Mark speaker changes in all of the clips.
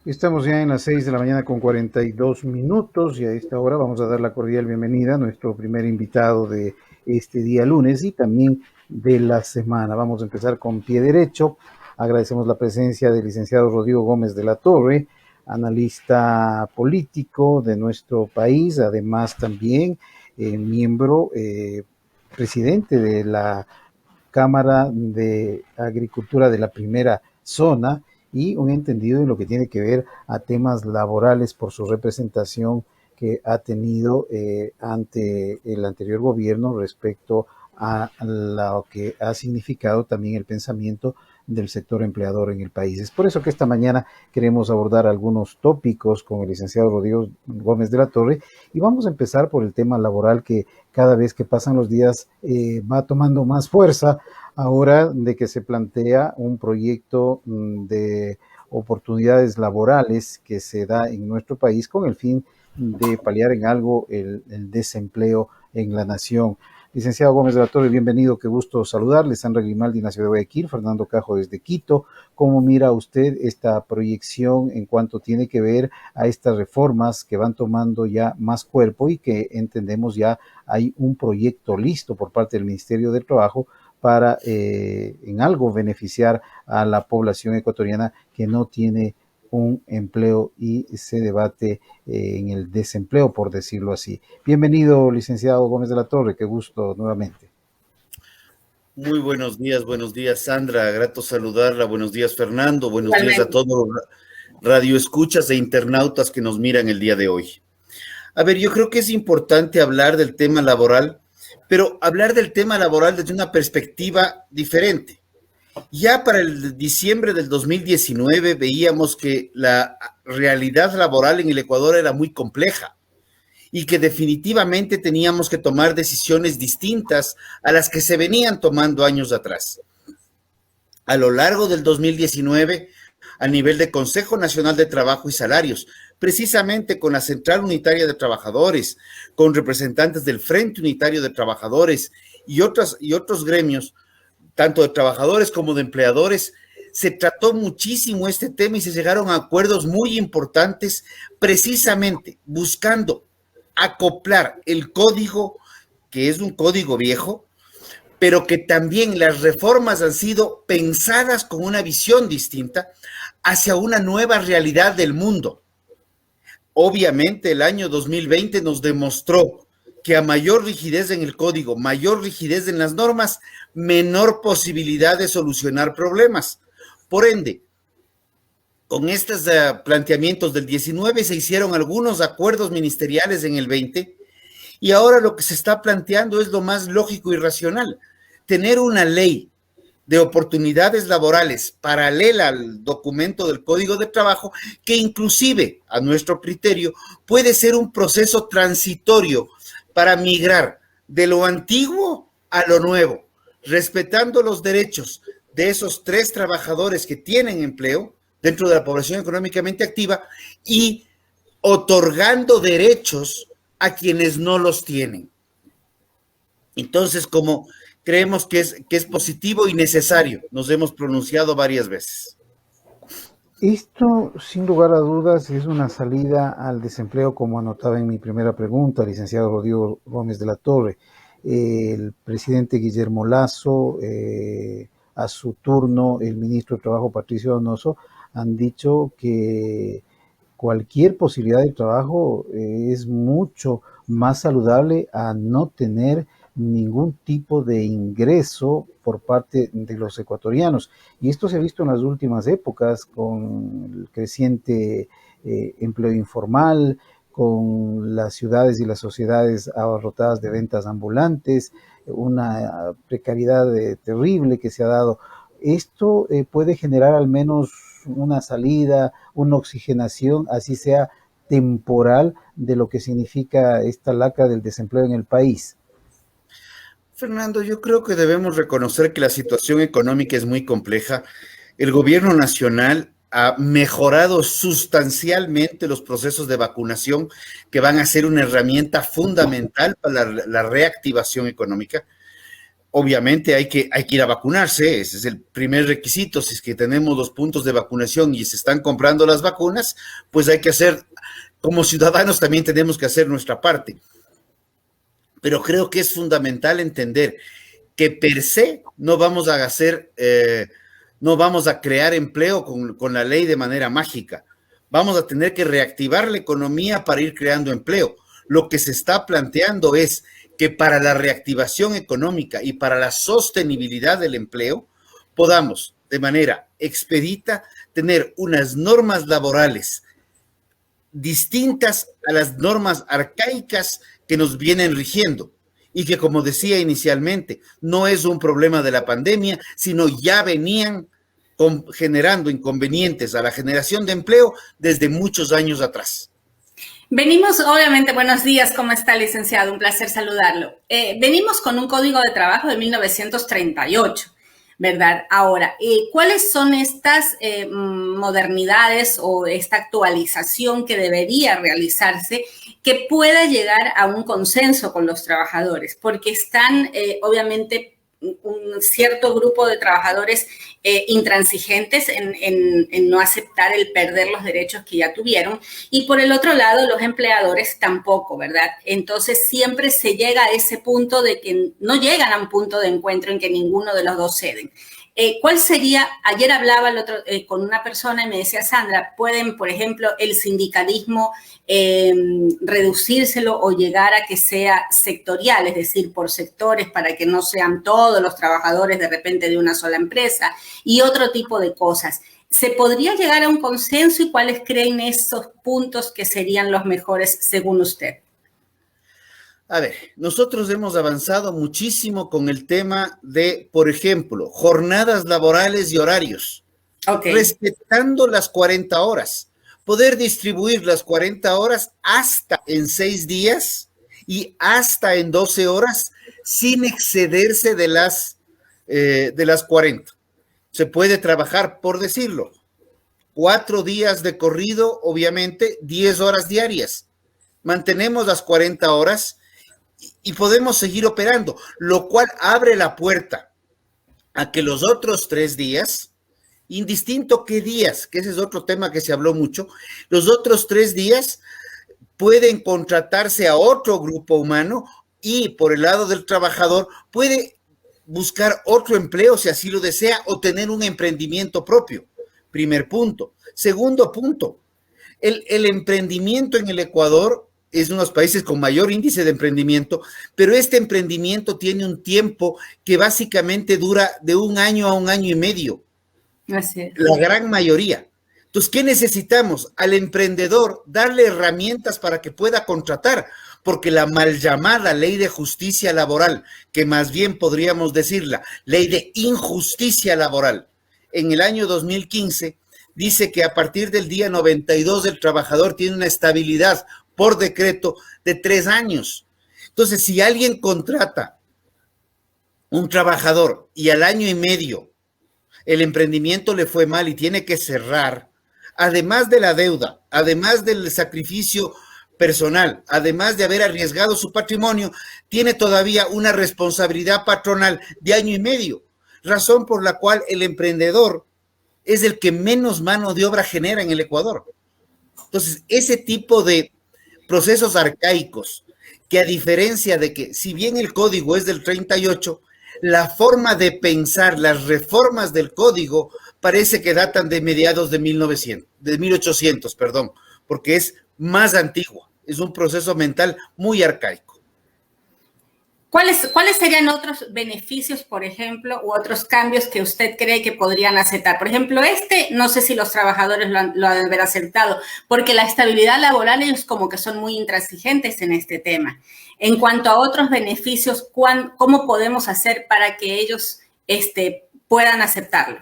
Speaker 1: Estamos ya en las 6 de la mañana con 42 minutos y a esta hora vamos a dar la cordial bienvenida a nuestro primer invitado de este día lunes y también de la semana. Vamos a empezar con pie derecho. Agradecemos la presencia del licenciado Rodrigo Gómez de la Torre, analista político de nuestro país, además también miembro, presidente de la Cámara de Agricultura de la Primera Zona y un entendido en lo que tiene que ver a temas laborales por su representación que ha tenido ante el anterior gobierno respecto a lo que ha significado también el pensamiento del sector empleador en el país. Es por eso que esta mañana queremos abordar algunos tópicos con el licenciado Rodrigo Gómez de la Torre y vamos a empezar por el tema laboral que cada vez que pasan los días va tomando más fuerza ahora de que se plantea un proyecto de oportunidades laborales que se da en nuestro país con el fin de paliar en algo el desempleo en la nación. Licenciado Gómez de la Torre, bienvenido, qué gusto saludarle. Sandra Grimaldi, nació de Guayaquil, Fernando Cajo desde Quito. ¿Cómo mira usted esta proyección en cuanto tiene que ver a estas reformas que van tomando ya más cuerpo y que entendemos ya hay un proyecto listo por parte del Ministerio del Trabajo para en algo beneficiar a la población ecuatoriana que no tiene un empleo y se debate en el desempleo, por decirlo así? Bienvenido, licenciado Gómez de la Torre, qué gusto nuevamente.
Speaker 2: Muy buenos días Sandra, grato saludarla, buenos días Fernando, buenos días a todos los radioescuchas e internautas que nos miran el día de hoy. A ver, yo creo que es importante hablar del tema laboral, pero hablar del tema laboral desde una perspectiva diferente. Ya para el diciembre del 2019 veíamos que la realidad laboral en el Ecuador era muy compleja y que definitivamente teníamos que tomar decisiones distintas a las que se venían tomando años atrás. A lo largo del 2019, a nivel de Consejo Nacional de Trabajo y Salarios, precisamente con la Central Unitaria de Trabajadores, con representantes del Frente Unitario de Trabajadores y otros gremios, tanto de trabajadores como de empleadores, se trató muchísimo este tema y se llegaron a acuerdos muy importantes, precisamente buscando acoplar el código, que es un código viejo, pero que también las reformas han sido pensadas con una visión distinta hacia una nueva realidad del mundo. Obviamente el año 2020 nos demostró que a mayor rigidez en el código, mayor rigidez en las normas, menor posibilidad de solucionar problemas. Por ende, con estos planteamientos del 19 se hicieron algunos acuerdos ministeriales en el 20 y ahora lo que se está planteando es lo más lógico y racional, tener una ley de oportunidades laborales paralela al documento del Código de Trabajo que inclusive, a nuestro criterio, puede ser un proceso transitorio para migrar de lo antiguo a lo nuevo, respetando los derechos de esos 3 trabajadores que tienen empleo dentro de la población económicamente activa y otorgando derechos a quienes no los tienen. Entonces, como creemos que es positivo y necesario, nos hemos pronunciado varias veces.
Speaker 1: Esto, sin lugar a dudas, es una salida al desempleo, como anotaba en mi primera pregunta, licenciado Rodrigo Gómez de la Torre. El presidente Guillermo Lasso, a su turno, el ministro de Trabajo, Patricio Donoso, han dicho que cualquier posibilidad de trabajo es mucho más saludable a no tener ningún tipo de ingreso por parte de los ecuatorianos. Y esto se ha visto en las últimas épocas con el creciente empleo informal, con las ciudades y las sociedades abarrotadas de ventas ambulantes, una precariedad terrible que se ha dado. Esto puede generar al menos una salida, una oxigenación, así sea temporal, de lo que significa esta lacra del desempleo en el país.
Speaker 2: Fernando, yo creo que debemos reconocer que la situación económica es muy compleja. El gobierno nacional ha mejorado sustancialmente los procesos de vacunación que van a ser una herramienta fundamental para la reactivación económica. obviamente hay que ir a vacunarse, ese es el primer requisito. Si es que tenemos los puntos de vacunación y se están comprando las vacunas, pues hay que hacer, como ciudadanos también tenemos que hacer nuestra parte. Pero creo que es fundamental entender que per se no vamos a no vamos a crear empleo con la ley de manera mágica. Vamos a tener que reactivar la economía para ir creando empleo. Lo que se está planteando es que para la reactivación económica y para la sostenibilidad del empleo podamos de manera expedita tener unas normas laborales distintas a las normas arcaicas que nos vienen rigiendo y que, como decía inicialmente, no es un problema de la pandemia, sino ya venían generando inconvenientes a la generación de empleo desde muchos años atrás.
Speaker 3: Venimos, obviamente, buenos días, ¿cómo está, licenciado? Un placer saludarlo. Venimos con un código de trabajo de 1938. ¿Verdad? Ahora, ¿cuáles son estas modernidades o esta actualización que debería realizarse que pueda llegar a un consenso con los trabajadores? Porque están, obviamente, un cierto grupo de trabajadores intransigentes en no aceptar el perder los derechos que ya tuvieron, y por el otro lado los empleadores tampoco, ¿verdad? Entonces siempre se llega a ese punto de que no llegan a un punto de encuentro en que ninguno de los dos ceden. ¿Cuál sería? Ayer hablaba con una persona y me decía, Sandra, ¿pueden, por ejemplo, el sindicalismo reducírselo o llegar a que sea sectorial, es decir, por sectores, para que no sean todos los trabajadores de repente de una sola empresa y otro tipo de cosas? ¿Se podría llegar a un consenso y cuáles creen esos puntos que serían los mejores según usted?
Speaker 2: A ver, nosotros hemos avanzado muchísimo con el tema de, por ejemplo, jornadas laborales y horarios, respetando las 40 horas, poder distribuir las 40 horas hasta en 6 días y hasta en 12 horas sin excederse de las 40. Se puede trabajar, por decirlo, 4 días de corrido, obviamente, 10 horas diarias. Mantenemos las 40 horas y podemos seguir operando, lo cual abre la puerta a que los otros 3 días, indistinto qué días, que ese es otro tema que se habló mucho, los otros 3 días pueden contratarse a otro grupo humano y por el lado del trabajador puede buscar otro empleo si así lo desea o tener un emprendimiento propio. Primer punto. Segundo punto, el emprendimiento en el Ecuador es uno de los países con mayor índice de emprendimiento, pero este emprendimiento tiene un tiempo que básicamente dura de 1 año a 1 año y medio.
Speaker 3: Así es.
Speaker 2: La gran mayoría. Entonces, ¿qué necesitamos? Al emprendedor darle herramientas para que pueda contratar, porque la mal llamada ley de justicia laboral, que más bien podríamos decirla, ley de injusticia laboral, en el año 2015, dice que a partir del día 92 el trabajador tiene una estabilidad por decreto de 3 años. Entonces, si alguien contrata un trabajador y al año y medio el emprendimiento le fue mal y tiene que cerrar, además de la deuda, además del sacrificio personal, además de haber arriesgado su patrimonio, tiene todavía una responsabilidad patronal de año y medio, razón por la cual el emprendedor es el que menos mano de obra genera en el Ecuador. Entonces, ese tipo de procesos arcaicos, que a diferencia de que, si bien el código es del 38, la forma de pensar las reformas del código parece que datan de mediados de 1800, porque es más antiguo, es un proceso mental muy arcaico.
Speaker 3: ¿Cuáles serían otros beneficios, por ejemplo, u otros cambios que usted cree que podrían aceptar? Por ejemplo, no sé si los trabajadores lo han de haber aceptado, porque la estabilidad laboral, ellos como que son muy intransigentes en este tema. En cuanto a otros beneficios, ¿cómo podemos hacer para que ellos puedan aceptarlo?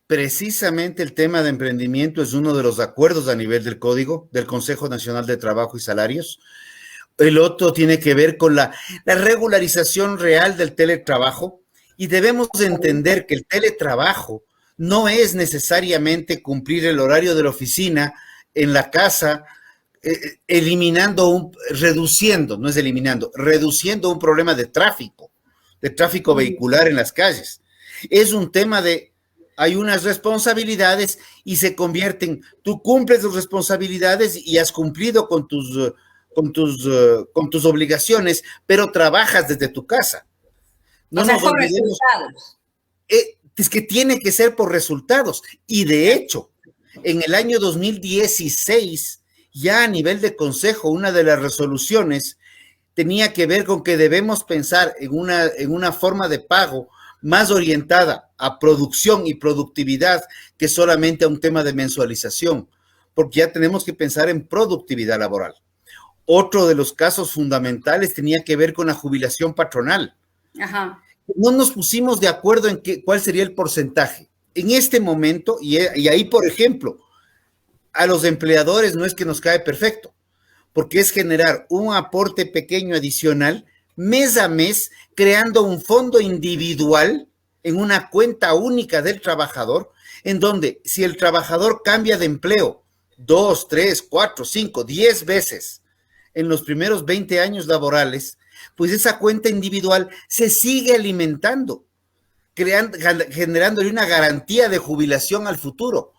Speaker 2: Precisamente el tema de emprendimiento es uno de los acuerdos a nivel del Código del Consejo Nacional de Trabajo y Salarios. El otro tiene que ver con la regularización real del teletrabajo, y debemos entender que el teletrabajo no es necesariamente cumplir el horario de la oficina en la casa, reduciendo un problema de tráfico. de tráfico vehicular en las calles. Es un tema de, hay unas responsabilidades y se convierten, tú cumples tus responsabilidades y has cumplido con tus obligaciones, pero trabajas desde tu casa. No nos olvidemos. Es que tiene que ser por resultados. Y de hecho, en el año 2016, ya a nivel de consejo, una de las resoluciones tenía que ver con que debemos pensar en una forma de pago más orientada a producción y productividad que solamente a un tema de mensualización, porque ya tenemos que pensar en productividad laboral. Otro de los casos fundamentales tenía que ver con la jubilación patronal.
Speaker 3: Ajá.
Speaker 2: No nos pusimos de acuerdo en cuál sería el porcentaje. En este momento, y ahí, por ejemplo, a los empleadores no es que nos cae perfecto, porque es generar un aporte pequeño adicional mes a mes, creando un fondo individual en una cuenta única del trabajador, en donde si el trabajador cambia de empleo 2, 3, 4, 5, 10 veces en los primeros 20 años laborales, pues esa cuenta individual se sigue alimentando, generándole una garantía de jubilación al futuro,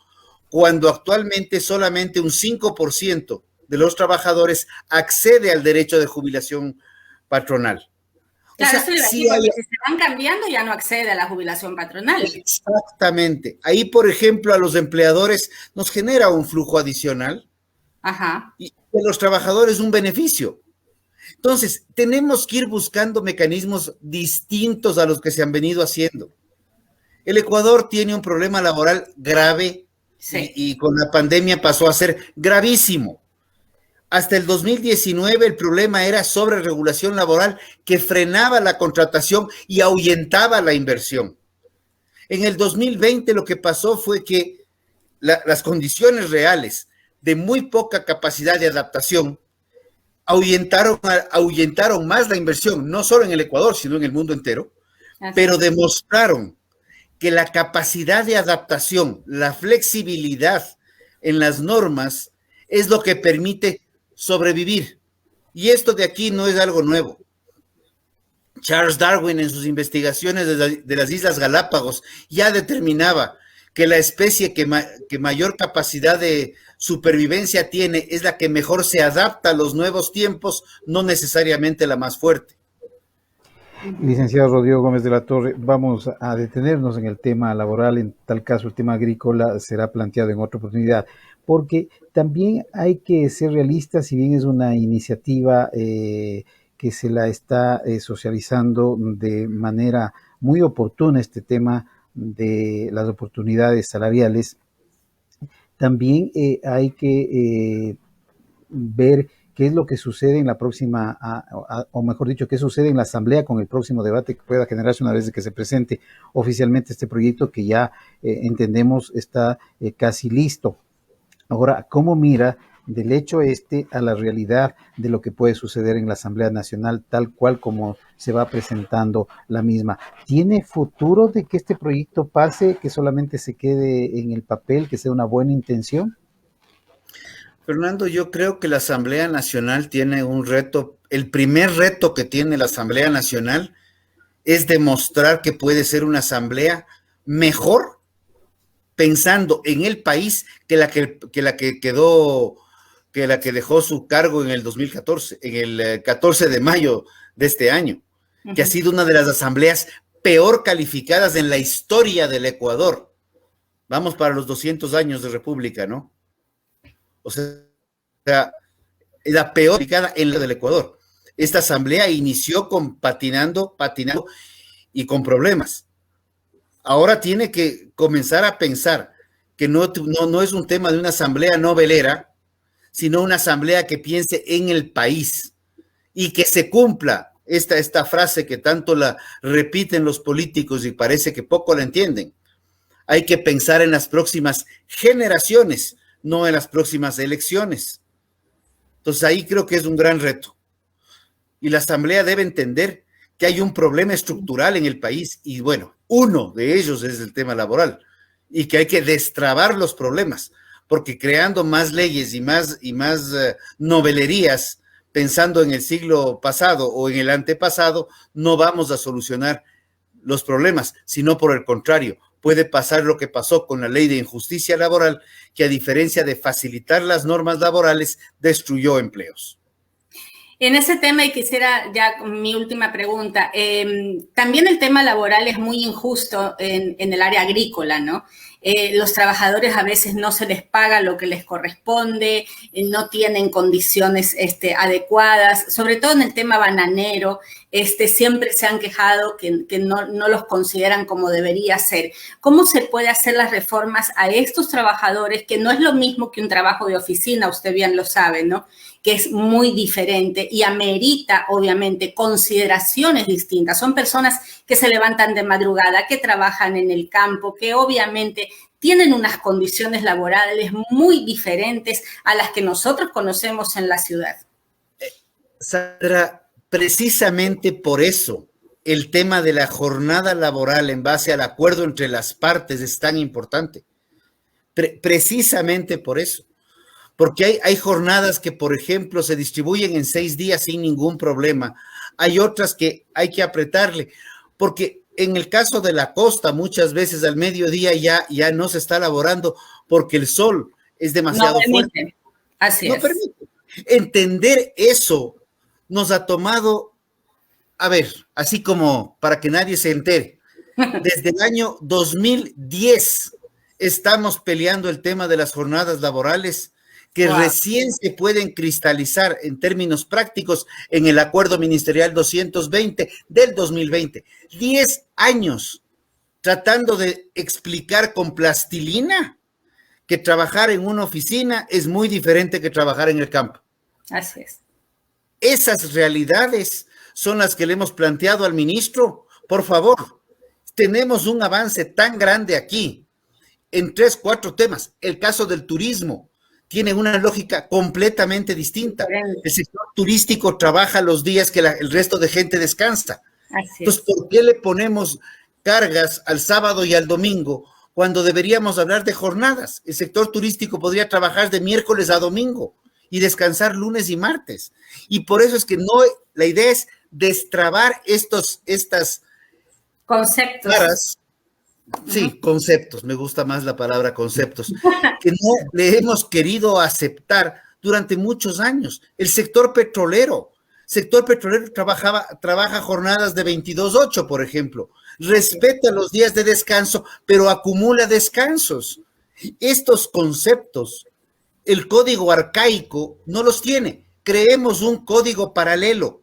Speaker 2: cuando actualmente solamente un 5% de los trabajadores accede al derecho de jubilación patronal.
Speaker 3: Claro, o sea, eso sí porque si se van cambiando ya no accede a la jubilación patronal.
Speaker 2: Exactamente. Ahí, por ejemplo, a los empleadores nos genera un flujo adicional.
Speaker 3: Ajá.
Speaker 2: Y a los trabajadores un beneficio. Entonces, tenemos que ir buscando mecanismos distintos a los que se han venido haciendo. El Ecuador tiene un problema laboral grave, sí, y con la pandemia pasó a ser gravísimo. Hasta el 2019 el problema era sobreregulación laboral que frenaba la contratación y ahuyentaba la inversión. En el 2020 lo que pasó fue que las condiciones reales de muy poca capacidad de adaptación ahuyentaron más la inversión, no solo en el Ecuador, sino en el mundo entero, pero demostraron que la capacidad de adaptación, la flexibilidad en las normas es lo que permite sobrevivir. Y esto de aquí no es algo nuevo. Charles Darwin en sus investigaciones de las Islas Galápagos ya determinaba que la especie que mayor capacidad de supervivencia tiene es la que mejor se adapta a los nuevos tiempos, no necesariamente la más fuerte.
Speaker 1: Licenciado Rodrigo Gómez de la Torre, vamos a detenernos en el tema laboral, en tal caso el tema agrícola será planteado en otra oportunidad, porque también hay que ser realistas, si bien es una iniciativa que se la está socializando de manera muy oportuna este tema de las oportunidades salariales, también hay que ver qué es lo que sucede en la próxima, o mejor dicho, qué sucede en la Asamblea con el próximo debate que pueda generarse una vez de que se presente oficialmente este proyecto que ya entendemos está casi listo. Ahora, ¿cómo mira del hecho a la realidad de lo que puede suceder en la Asamblea Nacional, tal cual como se va presentando la misma? ¿Tiene futuro de que este proyecto pase, que solamente se quede en el papel, que sea una buena intención?
Speaker 2: Fernando, yo creo que la Asamblea Nacional tiene un reto. El primer reto que tiene la Asamblea Nacional es demostrar que puede ser una asamblea mejor pensando en el país que la que dejó su cargo en el 2014, en el 14 de mayo de este año, que ha sido una de las asambleas peor calificadas en la historia del Ecuador. Vamos para los 200 años de república, ¿no? O sea, la peor calificada en la del Ecuador. Esta asamblea inició patinando y con problemas. Ahora tiene que comenzar a pensar que no es un tema de una asamblea novelera, sino una asamblea que piense en el país y que se cumpla esta frase que tanto la repiten los políticos y parece que poco la entienden. Hay que pensar en las próximas generaciones, no en las próximas elecciones. Entonces ahí creo que es un gran reto. Y la asamblea debe entender que hay un problema estructural en el país y bueno, uno de ellos es el tema laboral y que hay que destrabar los problemas, porque creando más leyes y más novelerías pensando en el siglo pasado o en el antepasado, no vamos a solucionar los problemas, sino por el contrario, puede pasar lo que pasó con la ley de injusticia laboral, que a diferencia de facilitar las normas laborales, destruyó empleos.
Speaker 3: En ese tema, y quisiera ya mi última pregunta, también el tema laboral es muy injusto en el área agrícola, ¿no? Los trabajadores a veces no se les paga lo que les corresponde, no tienen condiciones adecuadas, sobre todo en el tema bananero, siempre se han quejado que no los consideran como debería ser. ¿Cómo se puede hacer las reformas a estos trabajadores, que no es lo mismo que un trabajo de oficina, usted bien lo sabe, ¿no? Que es muy diferente y amerita, obviamente, consideraciones distintas. Son personas que se levantan de madrugada, que trabajan en el campo, que obviamente tienen unas condiciones laborales muy diferentes a las que nosotros conocemos en la ciudad.
Speaker 2: Sandra, precisamente por eso el tema de la jornada laboral en base al acuerdo entre las partes es tan importante. Precisamente por eso. Porque hay jornadas que, por ejemplo, se distribuyen en 6 días sin ningún problema. Hay otras que hay que apretarle, porque en el caso de la costa, muchas veces al mediodía ya no se está laborando porque el sol es demasiado fuerte.
Speaker 3: Así es.
Speaker 2: No permite. Entender eso nos ha tomado, a ver, así como para que nadie se entere, desde el año 2010 estamos peleando el tema de las jornadas laborales, que recién se pueden cristalizar en términos prácticos en el Acuerdo Ministerial 220 del 2020. 10 años tratando de explicar con plastilina que trabajar en una oficina es muy diferente que trabajar en el campo.
Speaker 3: Así es.
Speaker 2: Esas realidades son las que le hemos planteado al ministro. Por favor, tenemos un avance tan grande aquí en 3, 4 temas. El caso del turismo tiene una lógica completamente distinta. El sector turístico trabaja los días que el resto de gente descansa. Entonces, ¿por qué le ponemos cargas al sábado y al domingo cuando deberíamos hablar de jornadas? El sector turístico podría trabajar de miércoles a domingo y descansar lunes y martes. Y por eso es que la idea es destrabar estas
Speaker 3: conceptos.
Speaker 2: Caras. Sí, conceptos, me gusta más la palabra conceptos, que no le hemos querido aceptar durante muchos años. El sector petrolero trabaja jornadas de 22/8, por ejemplo, respeta los días de descanso, pero acumula descansos. Estos conceptos, el código arcaico no los tiene. Creemos un código paralelo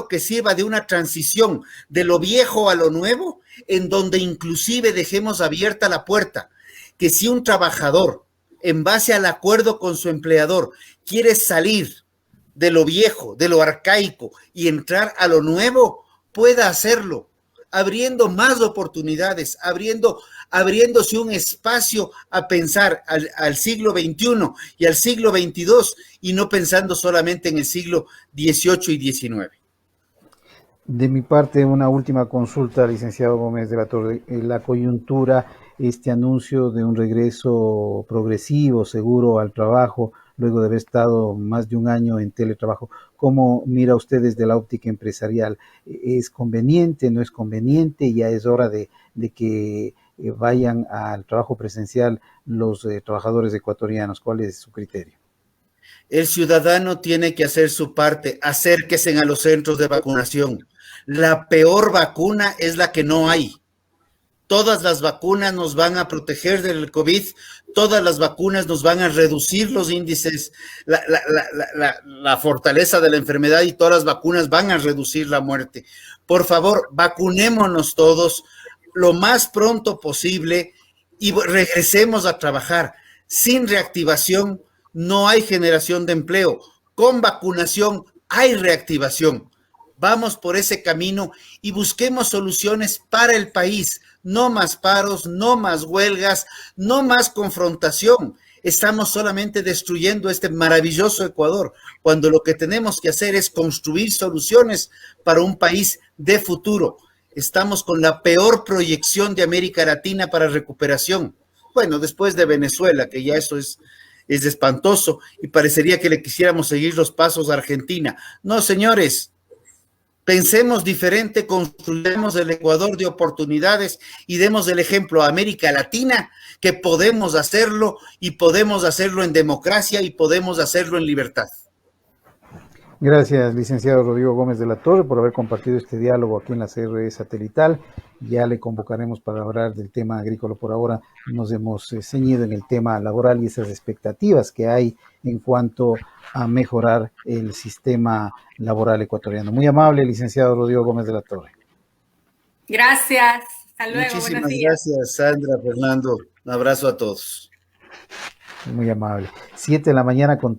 Speaker 2: que sirva de una transición de lo viejo a lo nuevo, en donde inclusive dejemos abierta la puerta, que si un trabajador, en base al acuerdo con su empleador, quiere salir de lo viejo, de lo arcaico y entrar a lo nuevo, pueda hacerlo, abriendo más oportunidades, abriéndose un espacio a pensar al siglo XXI y al siglo XXII y no pensando solamente en el siglo XVIII y XIX.
Speaker 1: De mi parte, una última consulta, licenciado Gómez de la Torre. La coyuntura, este anuncio de un regreso progresivo, seguro al trabajo, luego de haber estado más de un año en teletrabajo, ¿cómo mira usted desde la óptica empresarial? ¿Es conveniente, no es conveniente? ¿Ya es hora de que vayan al trabajo presencial los trabajadores ecuatorianos? ¿Cuál es su criterio?
Speaker 2: El ciudadano tiene que hacer su parte. Acérquense a los centros de vacunación. La peor vacuna es la que no hay. Todas las vacunas nos van a proteger del COVID, todas las vacunas nos van a reducir los índices, la fortaleza de la enfermedad, y todas las vacunas van a reducir la muerte. Por favor, vacunémonos todos lo más pronto posible y regresemos a trabajar. Sin reactivación no hay generación de empleo. Con vacunación hay reactivación. Vamos por ese camino y busquemos soluciones para el país. No más paros, no más huelgas, no más confrontación. Estamos solamente destruyendo este maravilloso Ecuador, cuando lo que tenemos que hacer es construir soluciones para un país de futuro. Estamos con la peor proyección de América Latina para recuperación. Bueno, después de Venezuela, que ya eso es es espantoso y parecería que le quisiéramos seguir los pasos a Argentina. No, señores, pensemos diferente, construyamos el Ecuador de oportunidades y demos el ejemplo a América Latina que podemos hacerlo y podemos hacerlo en democracia y podemos hacerlo en libertad.
Speaker 1: Gracias, licenciado Rodrigo Gómez de la Torre, por haber compartido este diálogo aquí en la CRE Satelital. Ya le convocaremos para hablar del tema agrícola. Por ahora nos hemos ceñido en el tema laboral y esas expectativas que hay en cuanto a mejorar el sistema laboral ecuatoriano. Muy amable, licenciado Rodrigo Gómez de la Torre.
Speaker 3: Gracias. Hasta luego.
Speaker 2: Muchísimas gracias, Sandra, Fernando. Un abrazo a todos.
Speaker 1: Muy amable. 7 de la mañana con